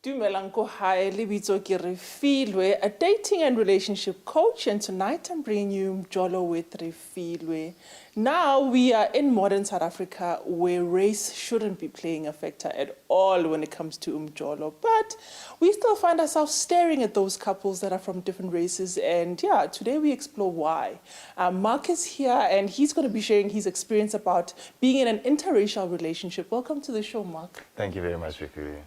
Dumelang ko hai, lebitso ke Refiloe, a dating and relationship coach, and tonight I'm bringing you Mjolo with Refiloe. Now we are in modern South Africa where race shouldn't be playing a factor at all when it comes to Mjolo, but we still find ourselves staring at those couples that are from different races, and yeah, today we explore why. Mark is here and he's going to be sharing his experience about being in an interracial relationship. Welcome to the show, Mark. Thank you very much, Refiloe.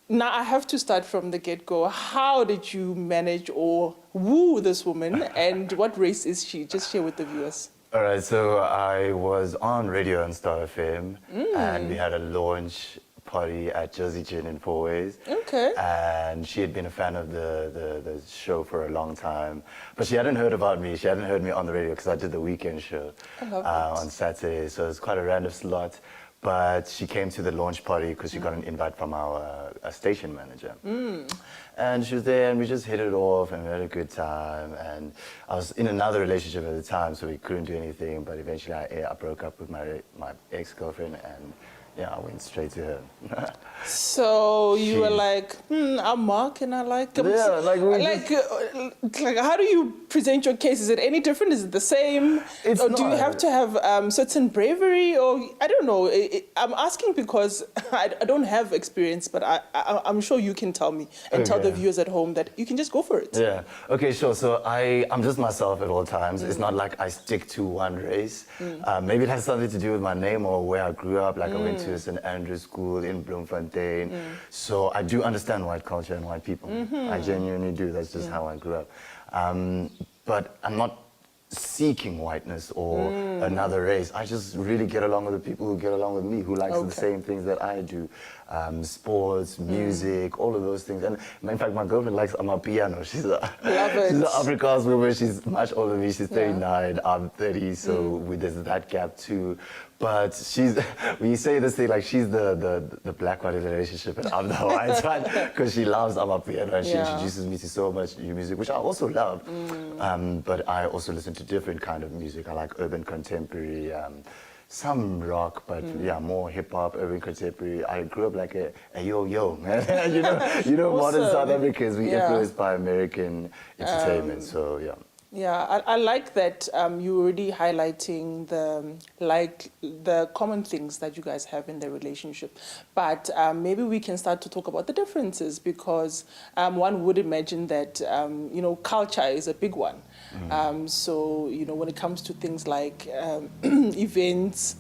Now, I have to start from the get-go. How did you manage or woo this woman, and what race is she? Just share with the viewers. All right, so I was on radio on Star FM, and we had a launch party at Jersey Gin in Four Ways. Okay. And she had been a fan of the show for a long time, but she hadn't heard about me. She hadn't heard me on the radio because I did the weekend show on Saturday, so it was quite a random slot. But she came to the launch party because she got an invite from our station manager. And she was there and we just hit it off and we had a good time. And I was in another relationship at the time, so we couldn't do anything. But eventually I broke up with my ex-girlfriend and yeah, I went straight to her. So you were like, I'm Mark and I like... Yeah, like how do you present your case? Is it any different? Is it the same? Or do you have to have certain bravery? Or I don't know. I'm asking because I don't have experience, but I'm sure you can tell me and tell the viewers at home that you can just go for it. Yeah. Okay, sure. So I'm just myself at all times. It's not like I stick to one race. Maybe it has something to do with my name or where I grew up. Like I went to St. Andrew's School in Bloemfontein. So I do understand white culture and white people. I genuinely do. That's just how I grew up. But I'm not seeking whiteness or another race. I just really get along with the people who get along with me, who likes the same things that I do. Sports, music, all of those things. And in fact, my girlfriend likes Amapiano. She's an Afrikaans woman. She's much older than me. She's 39, I'm 30, so there's that gap too. But we say this thing like she's the black one in the relationship and I'm the white one because she loves Amapiano and she introduces me to so much new music, which I also love. But I also listen to different kind of music. I like urban contemporary, some rock, but yeah, more hip hop, urban contemporary. I grew up like a yo-yo, man. you know, modern South Africans, we influenced by American entertainment, so yeah. Yeah, I like that you're already highlighting the common things that you guys have in the relationship. But maybe we can start to talk about the differences because one would imagine that, culture is a big one. So, when it comes to things like events,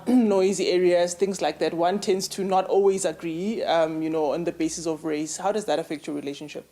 noisy areas, things like that, one tends to not always agree, on the basis of race. How does that affect your relationship?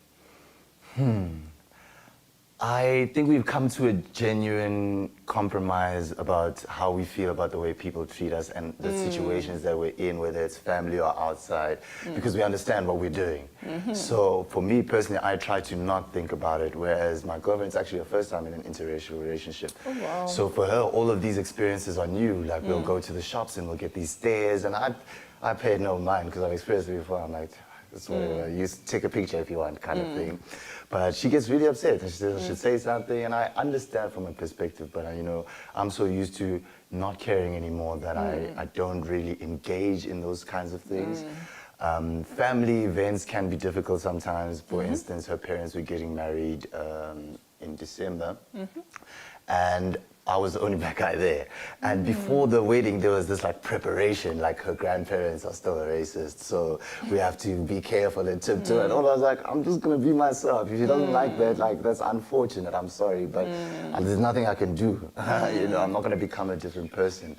I think we've come to a genuine compromise about how we feel about the way people treat us and the situations that we're in, whether it's family or outside, because we understand what we're doing. So for me personally, I try to not think about it, whereas my girlfriend's actually her first time in an interracial relationship. Oh, wow. So for her, all of these experiences are new. Like we'll go to the shops and we'll get these stares, and I paid no mind because I've experienced it before. I'm like, it's whatever. You take a picture if you want, kind of thing. But she gets really upset. And she says I should say something, and I understand from her perspective. But I'm so used to not caring anymore that I don't really engage in those kinds of things. Family events can be difficult sometimes. For instance, her parents were getting married in December, and I was the only black guy there. And before the wedding, there was this like preparation, like her grandparents are still racist, so we have to be careful and tiptoe. And all I was like, I'm just gonna be myself. If she doesn't like that, like that's unfortunate, I'm sorry, but there's nothing I can do. I'm not gonna become a different person.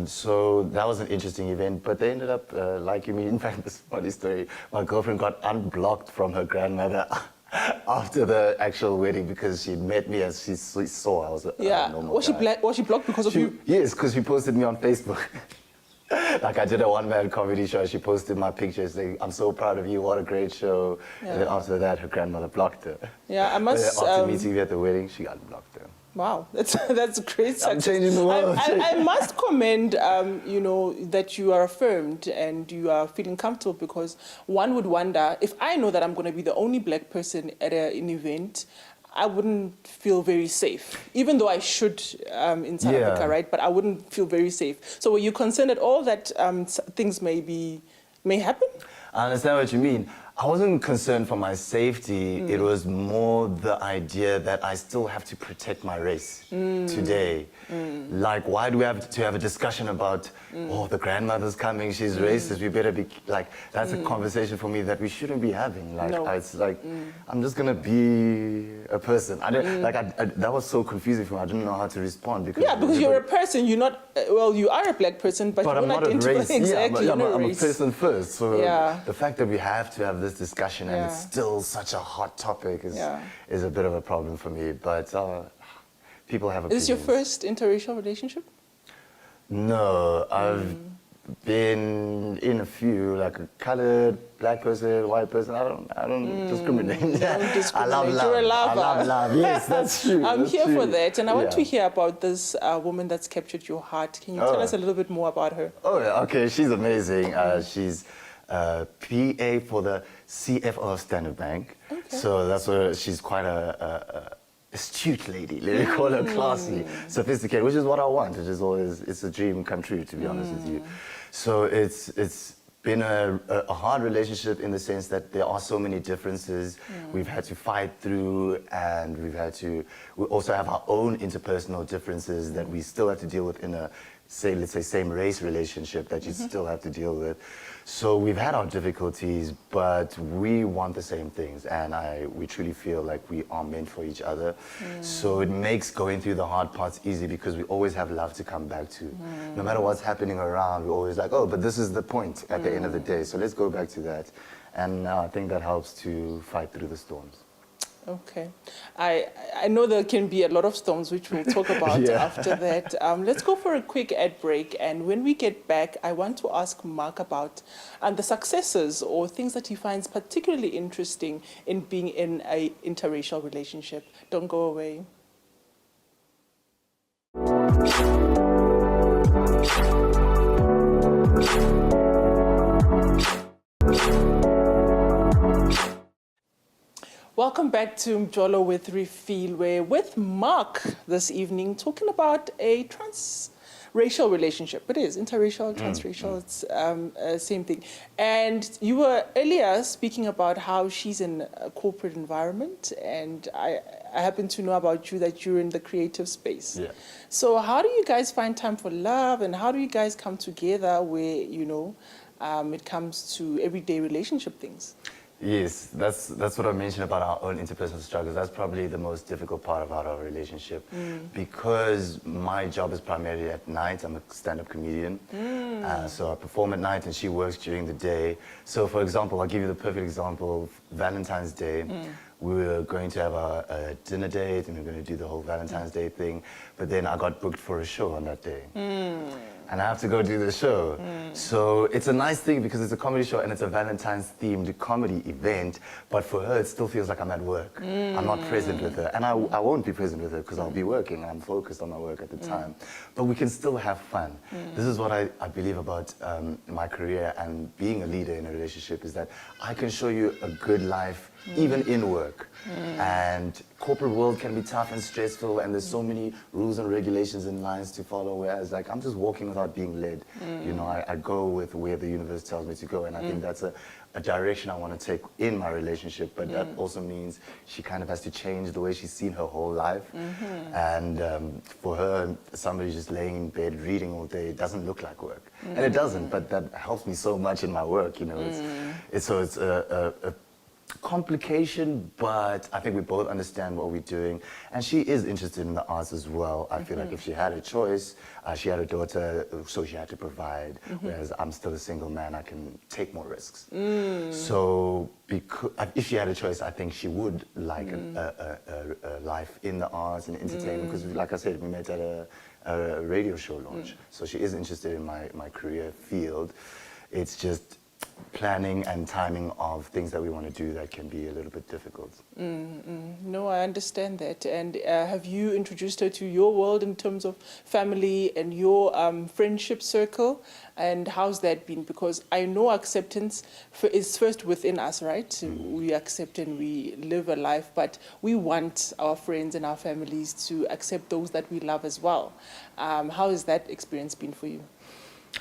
So that was an interesting event, but they ended up liking me. In fact, this funny story, my girlfriend got unblocked from her grandmother after the actual wedding because she met me and she saw I was a normal guy. Was she blocked because of you? Yes, because she posted me on Facebook. Like I did a one-man comedy show, she posted my pictures saying, I'm so proud of you, what a great show. And then after that, her grandmother blocked her. Yeah, I must... After meeting me at the wedding, she got blocked her. Wow, that's great success. I'm changing the world. I must commend, that you are affirmed and you are feeling comfortable, because one would wonder, if I know that I'm going to be the only black person at an event, I wouldn't feel very safe, even though I should in South Africa, right? But I wouldn't feel very safe. So were you concerned at all that things may happen? I understand what you mean. I wasn't concerned for my safety. It was more the idea that I still have to protect my race today. Like, why do we have to have a discussion about, oh, the grandmother's coming, she's racist, we better be, like, that's a conversation for me that we shouldn't be having. Like, No. it's like, I'm just gonna be a person. I didn't, like, that was so confusing for me. I didn't know how to respond. Because you're a person, you're not, well, you are a black person, but you're I'm not a into race. exactly. I'm you're not a race. person first. So Yeah. the fact that we have to have this discussion and it's Yeah. still such a hot topic Yeah. is a bit of a problem for me. But people have opinions. Is this your first interracial relationship? No, I've been in a few, like a colored, black person, white person. I don't discriminate. Don't discriminate. I love love. You're a lover. I love love. Yes, that's true. I'm that's here true. for that, and I want to Yeah. hear about this woman that's captured your heart. Can you tell us a little bit more about her? Oh, yeah, okay, she's amazing. She's PA for the CFO of Standard Bank. Okay. So that's where she's quite a astute lady. Let me call her classy, sophisticated, which is what I want. It is always, it's a dream come true, to be honest with you. So it's been a hard relationship in the sense that there are so many differences we've had to fight through, and we also have our own interpersonal differences that we still have to deal with in a, let's say same race relationship that you still have to deal with. So we've had our difficulties, but we want the same things, and we truly feel like we are meant for each other. So it makes going through the hard parts easy because we always have love to come back to. No matter what's happening around, we're always like, oh, but this is the point at the end of the day, so let's go back to that. And I think that helps to fight through the storms. Okay. I know there can be a lot of storms, which we'll talk about Yeah. after that. Let's go for a quick ad break. And when we get back, I want to ask Mark about the successes or things that he finds particularly interesting in being in an interracial relationship. Don't go away. Welcome back to Mjolo with Refiloe with Mark this evening, talking about a transracial relationship. It is interracial, transracial, it's same thing. And you were earlier speaking about how she's in a corporate environment, and I happen to know about you that you're in the creative space. Yeah. So how do you guys find time for love, and how do you guys come together where, it comes to everyday relationship things? Yes, that's what I mentioned about our own interpersonal struggles. That's probably the most difficult part about our relationship, because my job is primarily at night. I'm a stand-up comedian, so I perform at night and she works during the day. So, for example, I'll give you the perfect example. Valentine's Day, we were going to have a dinner date and we were going to do the whole Valentine's Day thing, but then I got booked for a show on that day. And I have to go do the show. So it's a nice thing because it's a comedy show and it's a Valentine's themed comedy event, but for her it still feels like I'm at work. I'm not present with her, and I won't be present with her because I'll be working and I'm focused on my work at the time. But we can still have fun. This is what I believe about my career and being a leader in a relationship, is that I can show you a good life even in work. And corporate world can be tough and stressful, and there's so many rules and regulations and lines to follow, whereas like I'm just walking without being led. I go with where the universe tells me to go, and I think that's a direction I want to take in my relationship, but that also means she kind of has to change the way she's seen her whole life. And for her, somebody just laying in bed reading all day, it doesn't look like work. And it doesn't, but that helps me so much in my work, It's a complication, but I think we both understand what we're doing, and she is interested in the arts as well. I feel like if she had a choice, she had a daughter, so she had to provide, whereas I'm still a single man, I can take more risks. So if she had a choice, I think she would like a life in the arts and entertainment, because like I said, we met at a radio show launch. So she is interested in my career field. It's just planning and timing of things that we want to do that can be a little bit difficult. No, I understand that. And have you introduced her to your world in terms of family and your friendship circle? And how's that been? Because I know acceptance is first within us, right? We accept and we live a life, but we want our friends and our families to accept those that we love as well. How has that experience been for you?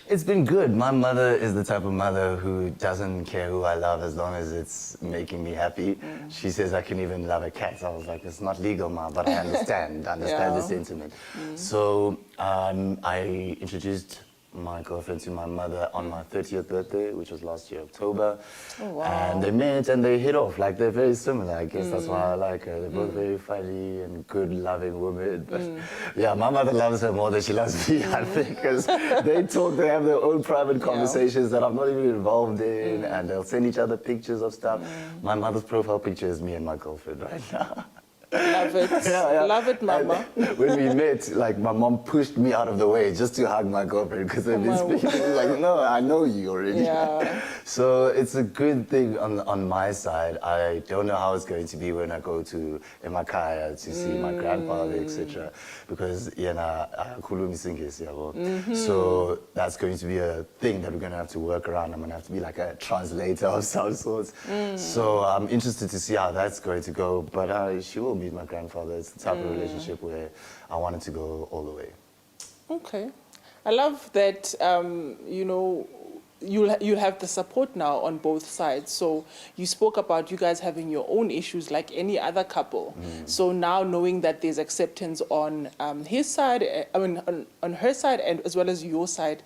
It's been good. My mother is the type of mother who doesn't care who I love as long as it's making me happy. She says I can even love a cat. I was like, it's not legal, Ma, but I understand. I understand the sentiment. So I introduced my girlfriend to my mother on my 30th birthday, which was last year, October. Oh, wow. And they met and they hit off. Like, they're very similar. I guess that's why I like her. They're both very funny and good, loving women. But yeah, my mother loves her more than she loves me, I think, because they talk, they have their own private conversations that I'm not even involved in, and they'll send each other pictures of stuff. My mother's profile picture is me and my girlfriend right now. Love it. Love it, Mama. And when we met, like, my mom pushed me out of the way just to hug my girlfriend because of this picture. Like, no, I know you already. Yeah. So it's a good thing on my side. I don't know how it's going to be when I go to Emakaya to see my grandfather, etc. Because so that's going to be a thing that we're going to have to work around. I'm going to have to be like a translator of some sorts. So I'm interested to see how that's going to go. But she will meet my grandfather. It's the type of relationship where I wanted to go all the way. Okay. I love that, you know, you'll have the support now on both sides. So you spoke about you guys having your own issues like any other couple. So now knowing that there's acceptance on his side, I mean, on her side and as well as your side,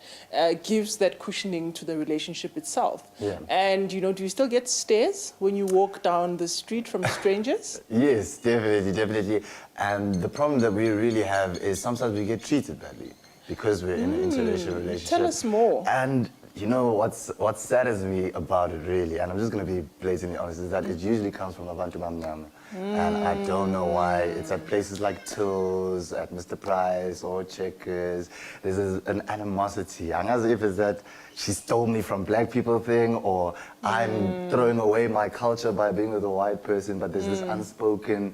gives that cushioning to the relationship itself. Yeah. And, you know, do you still get stares when you walk down the street from strangers? Yes, definitely, definitely. And the problem that we really have is sometimes we get treated badly because we're in an interracial relationship. Tell us more. And you know what saddens me about it really, and I'm just going to be blatantly honest, is that it usually comes from Abantu Bamnyama. And I don't know why. It's at places like Tills, at Mr. Price or Checkers. There's an animosity. And as if it's that she stole me from black people thing, or I'm throwing away my culture by being with a white person, but there's this unspoken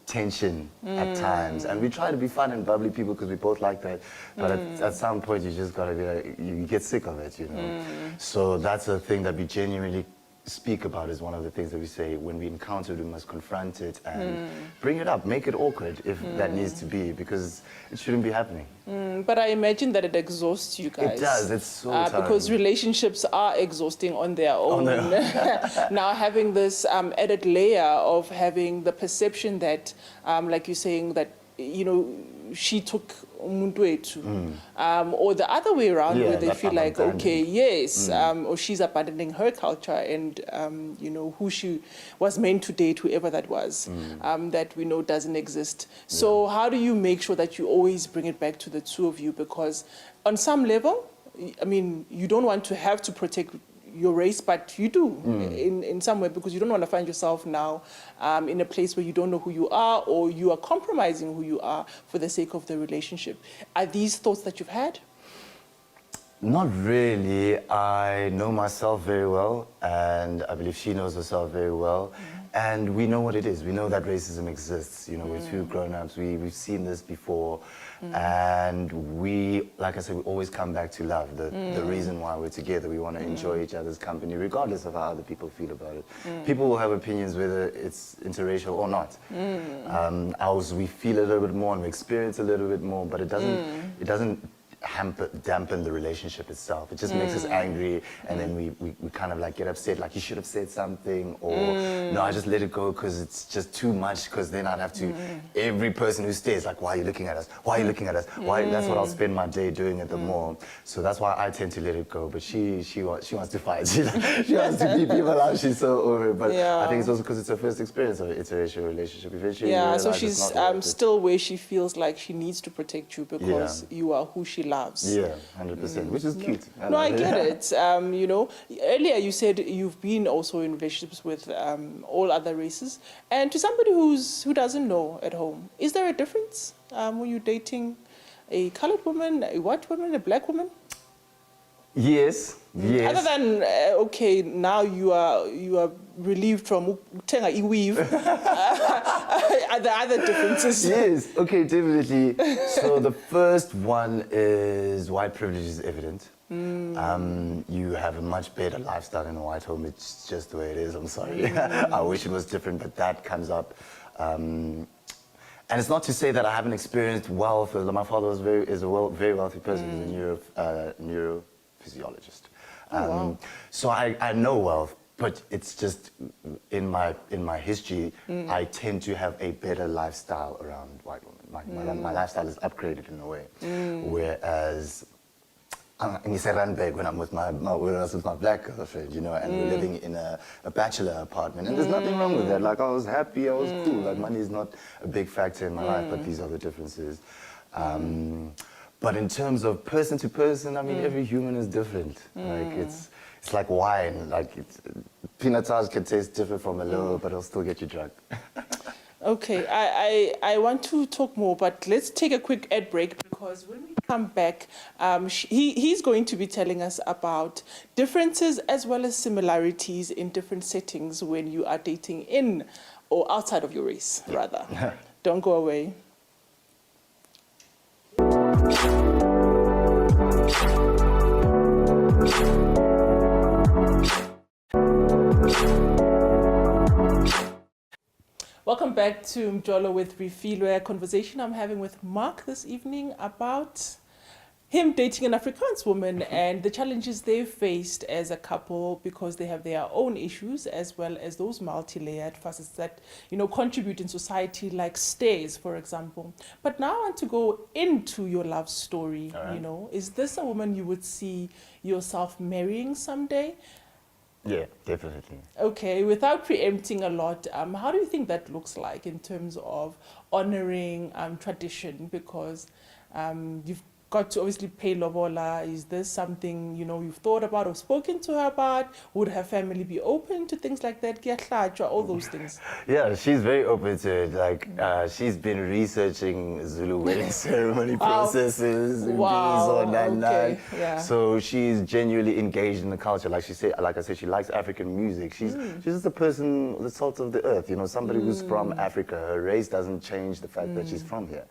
tension at times, and we try to be fun and bubbly people because we both like that, but at some point you just gotta be like, you get sick of it, you know. So that's a thing that we genuinely speak about, is one of the things that we say when we encounter it, we must confront it and bring it up, make it awkward if that needs to be, because it shouldn't be happening. But I imagine that it exhausts you guys. It does, it's so tiring. Because relationships are exhausting on their own. Now having this added layer of having the perception that, like you're saying, that, you know, she took umuntu wethu, or the other way around, where they feel like, okay, yes, or she's abandoning her culture and, you know, who she was meant to date, whoever that was, that we know doesn't exist. So how do you make sure that you always bring it back to the two of you? Because on some level, I mean, you don't want to have to protect your race, but you do in some way, because you don't want to find yourself now in a place where you don't know who you are, or you are compromising who you are for the sake of the relationship. Are these thoughts that you've had? Not really. I know myself very well, and I believe she knows herself very well. And we know what it is. We know that racism exists. You know, we're two grown-ups. We've seen this before. And we, like I said, we always come back to love. The reason why we're together. We want to enjoy each other's company, regardless of how other people feel about it. People will have opinions whether it's interracial or not. Ours, we feel a little bit more and we experience a little bit more, but it doesn't dampen the relationship itself. It just makes us angry, and then we kind of like get upset, like you should have said something, or no, I just let it go because it's just too much, because then I'd have to, every person who stays, like, why are you looking at us? Why are you looking at us? Why? That's what I'll spend my day doing at the mall. So that's why I tend to let it go, but she wants to fight. She wants to beat people up. She's so over it, but I think it's also because it's her first experience of an interracial relationship. Eventually, so she's still where she feels like she needs to protect you because you are who she loves. Yeah, 100%, which is cute. No, I get it. You know, earlier you said you've been also in relationships with all other races. And to somebody who doesn't know at home, is there a difference when you're dating a colored woman, a white woman, a black woman? Yes, yes. Other than, okay, now you are relieved from tenga iweave. Are there other differences? Yes, okay, definitely. So the first one is white privilege is evident. You have a much better lifestyle in a white home. It's just the way it is. I'm sorry. I wish it was different, but that comes up. And it's not to say that I haven't experienced wealth. My father is a very wealthy person. He's a physiologist. Oh, wow. So I know wealth, but it's just in my history, I tend to have a better lifestyle around white women. My lifestyle is upgraded in a way, whereas in Randburg when I'm with when I was with my black girlfriend, you know, and we're living in a bachelor apartment, and there's nothing wrong with that. Like I was happy, I was cool. Like money is not a big factor in my life, but these are the differences. But in terms of person to person, I mean, every human is different. Like it's like wine. Like pinotage can taste different from Merlot, but it'll still get you drunk. Okay, I want to talk more, but let's take a quick ad break, because when we come back, he's going to be telling us about differences as well as similarities in different settings when you are dating in or outside of your race, rather. Don't go away. Welcome back to Mjolo with Refiloe, a conversation I'm having with Mark this evening about him dating an Afrikaans woman and the challenges they've faced as a couple, because they have their own issues as well as those multi-layered facets that, you know, contribute in society, like stays, for example. But now I want to go into your love story. Right. You know, is this a woman you would see yourself marrying someday? Yeah, definitely. Okay, without preempting a lot, how do you think that looks like in terms of honoring tradition? Because you've got to obviously pay lobola. Is this something, you know, you've thought about or spoken to her about? Would her family be open to things like that? All those things. Yeah, she's very open to it. Like, she's been researching Zulu wedding ceremony processes and Okay. Yeah. So she's genuinely engaged in the culture. Like I said, she likes African music. She's just a person, the salt of the earth. You know, somebody who's from Africa. Her race doesn't change the fact that she's from here.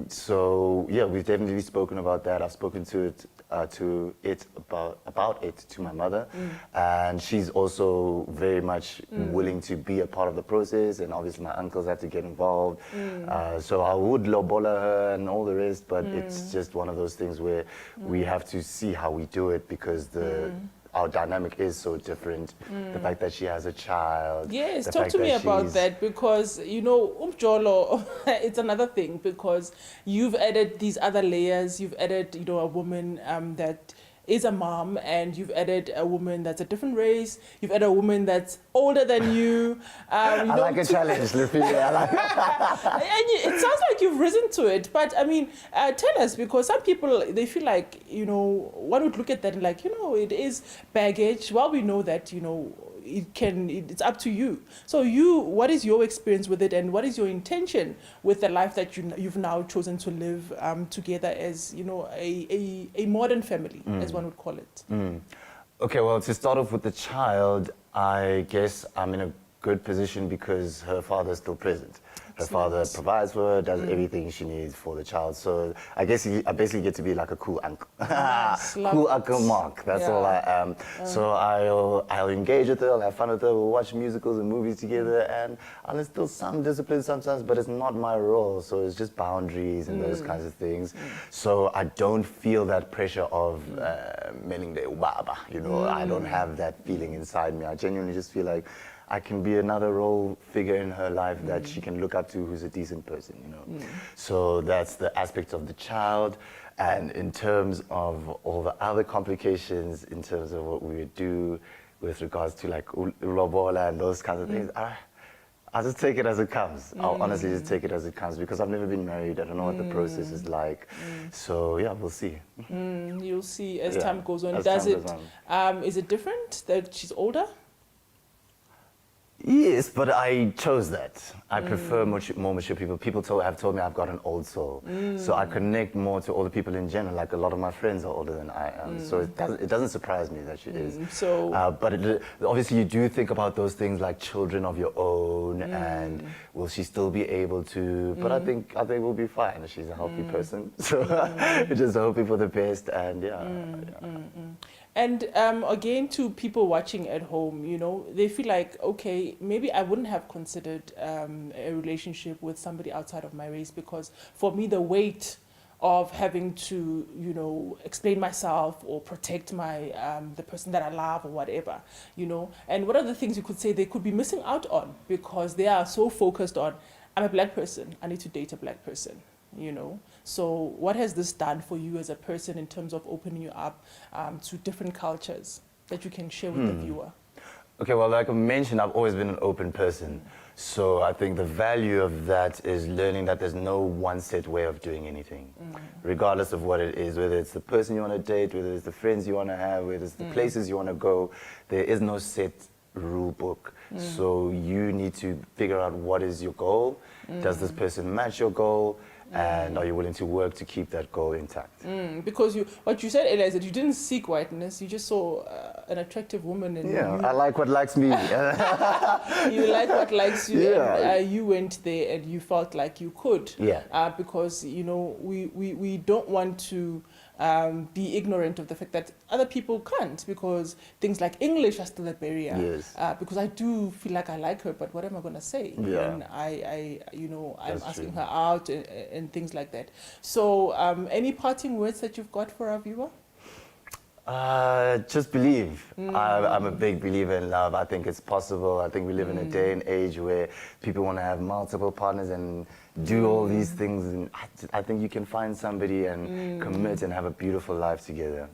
So yeah, we've definitely spoken about that. I've spoken to it about it to my mother, and she's also very much willing to be a part of the process. And obviously, my uncles have to get involved. So I would lobola her and all the rest, but it's just one of those things where we have to see how we do it, because our dynamic is so different. The fact that she has a child. Yes, talk to me about that, because, you know, Umjolo, it's another thing, because you've added these other layers. You've added, you know, a woman that is a mom, and you've added a woman that's a different race. You've added a woman that's older than you. I like a challenge, Refiloe. I like And it sounds like you've risen to it, but I mean, tell us, because some people, they feel like, you know, one would look at that and like, you know, it is baggage. Well, we know that, you know, it's up to you. So what is your experience with it, and what is your intention with the life that you've now chosen to live together as, you know, a modern family, as one would call it? Okay, well, to start off with the child, I guess I'm in a good position because her father is still present. Her father provides for her, does everything she needs for the child. So I guess I basically get to be like a cool uncle. Nice. Cool Uncle Mark, that's all I am. So I'll engage with her, I'll have fun with her, we'll watch musicals and movies together, and I'll instill some discipline sometimes, but it's not my role. So it's just boundaries and those kinds of things. So I don't feel that pressure of meaning the ubaba, you know, I don't have that feeling inside me. I genuinely just feel like I can be another role figure in her life that she can look up to, who's a decent person, you know. So that's the aspect of the child. And in terms of all the other complications, in terms of what we would do with regards to like ulobola and those kinds of things, I'll just take it as it comes. I'll honestly just take it as it comes, because I've never been married. I don't know what the process is like. So yeah, we'll see. You'll see as time goes on. Is it different that she's older? Yes, but I chose that. I prefer more mature people. People have told me I've got an old soul. So I connect more to older people in general. Like a lot of my friends are older than I am. So it doesn't surprise me that she is. But obviously you do think about those things like children of your own, and will she still be able to? But I think we'll be fine. She's a healthy person. So just hoping for the best, and And again, to people watching at home, you know, they feel like, okay, maybe I wouldn't have considered a relationship with somebody outside of my race, because for me, the weight of having to, explain myself or protect my the person that I love or whatever, And what are the things you could say they could be missing out on because they are so focused on, I'm a black person, I need to date a black person, So what has this done for you as a person in terms of opening you up to different cultures that you can share with the viewer? Okay, well, like I mentioned, I've always been an open person. So I think the value of that is learning that there's no one set way of doing anything, regardless of what it is, whether it's the person you want to date, whether it's the friends you want to have, whether it's the places you want to go. There is no set rule book. So you need to figure out what is your goal. Does this person match your goal? And are you willing to work to keep that goal intact? Because what you said earlier is that you didn't seek whiteness, you just saw an attractive woman. And I like what likes me. You like what likes you, Yeah. and you went there and you felt like you could. Yeah. Because, we don't want to be ignorant of the fact that other people can't, because things like English are still a barrier. Yes. Because I do feel like I like her, but what am I going to say? Yeah. And I'm That's asking true. her out and things like that. So any parting words that you've got for our viewer? Just believe. I'm a big believer in love. I think it's possible. I think we live in a day and age where people want to have multiple partners and do all these things. And I think you can find somebody and commit and have a beautiful life together.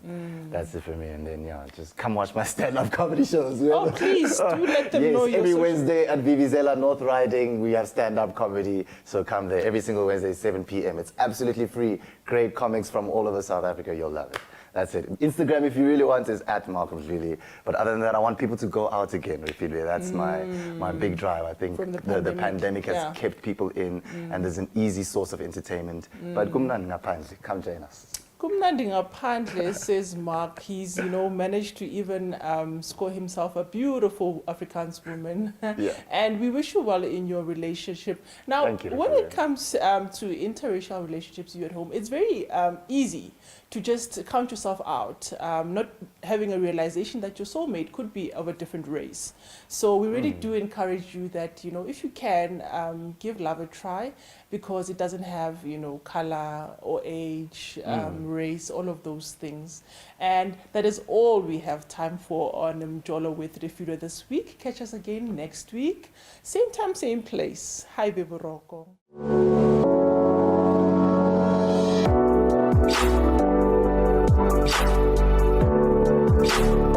That's it for me. And then, just come watch my stand-up comedy shows. Oh, please, do let them know your every social- Wednesday at Vivizela North Riding, we have stand-up comedy. So come there every single Wednesday, 7 p.m. It's absolutely free. Great comics from all over South Africa. You'll love it. That's it. Instagram, if you really want, is at Malcolm Refiloe. But other than that, I want people to go out again, Refiloe. That's my big drive. I think From the pandemic has yeah. kept people in, and there's an easy source of entertainment. But kumnandi ngaphandle, come join us. Kumnandi ngaphandle, says Mark. He's, managed to even score himself a beautiful Afrikaans woman. Yeah. And we wish you well in your relationship. Now, Thank you, when Refiloe. it comes to interracial relationships, you at home, it's very easy to just count yourself out, not having a realization that your soulmate could be of a different race. So we really do encourage you that, if you can, give love a try, because it doesn't have, color or age, race, all of those things. And that is all we have time for on Mjolo with Refiloe this week. Catch us again next week. Same time, same place. Hi, Beboroko. Thank you.